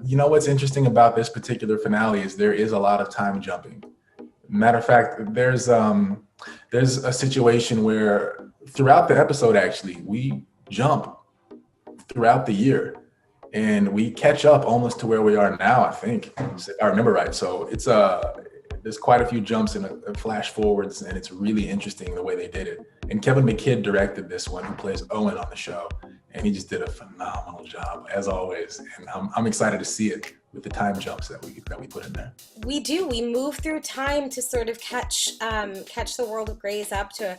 You know what's interesting about this particular finale is there is a lot of time jumping. Matter of fact, there's a situation where throughout the episode, actually, we jump throughout the year and we catch up almost to where we are now, I think, if I remember right. So it's there's quite a few jumps and flash forwards, and it's really interesting the way they did it. And Kevin McKidd directed this one, who plays Owen on the show, and he just did a phenomenal job as always. And I'm excited to see it with the time jumps that we put in there. We do. We move through time to sort of catch the world of Grey's up to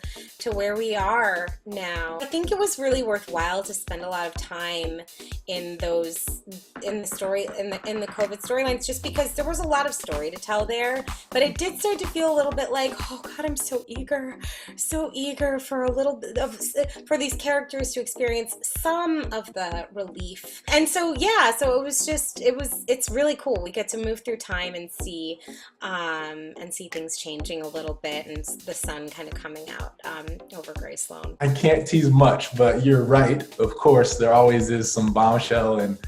where we are now. I think it was really worthwhile to spend a lot of time in the COVID storylines, just because there was a lot of story to tell there. But it did start to feel a little bit like, oh God, I'm so eager for a little bit for these characters to experience some of the relief. And so yeah, so it's really cool. We get to move through time and see things changing a little bit, and the sun kind of coming out over Graceland. I can't tease much, but you're right. Of course, there always is some bombshell and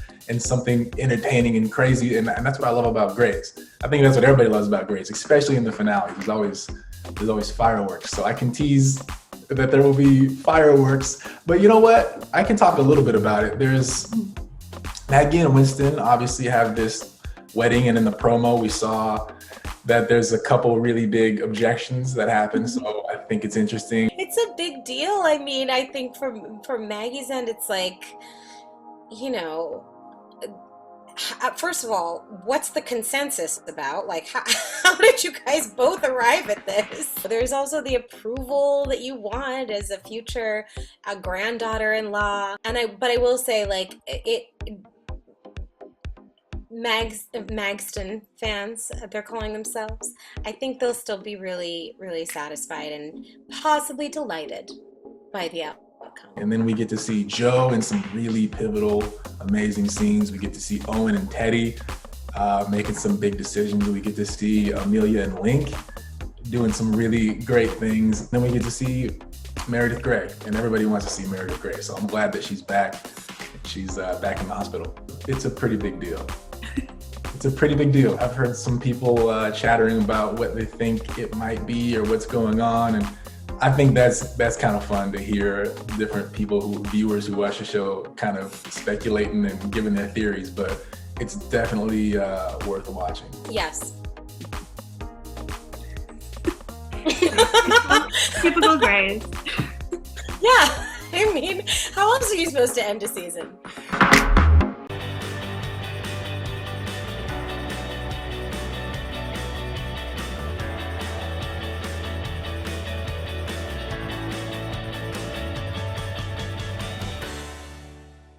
something entertaining and crazy, and that's what I love about Grey's. I think that's what everybody loves about Grey's, especially in the finale. There's always fireworks. So I can tease that there will be fireworks, but you know what? I can talk a little bit about it. There's Maggie and Winston obviously have this wedding, and in the promo we saw that there's a couple really big objections that happen. So I think it's interesting. It's a big deal. I mean, I think from Maggie's end, it's like, you know, first of all, what's the consensus about? Like, how did you guys both arrive at this? There's also the approval that you want as a future granddaughter-in-law. But I will say, like, Magston fans, they're calling themselves, I think they'll still be really, really satisfied and possibly delighted by the outcome. And then we get to see Joe in some really pivotal, amazing scenes. We get to see Owen and Teddy making some big decisions. We get to see Amelia and Link doing some really great things. Then we get to see Meredith Grey, and everybody wants to see Meredith Grey. So I'm glad that she's back. She's back in the hospital. It's a pretty big deal. It's a pretty big deal. I've heard some people chattering about what they think it might be or what's going on, and I think that's kind of fun to hear different viewers who watch the show kind of speculating and giving their theories, but it's definitely worth watching. Yes. Typical Greys. Yeah, I mean, how else are you supposed to end a season?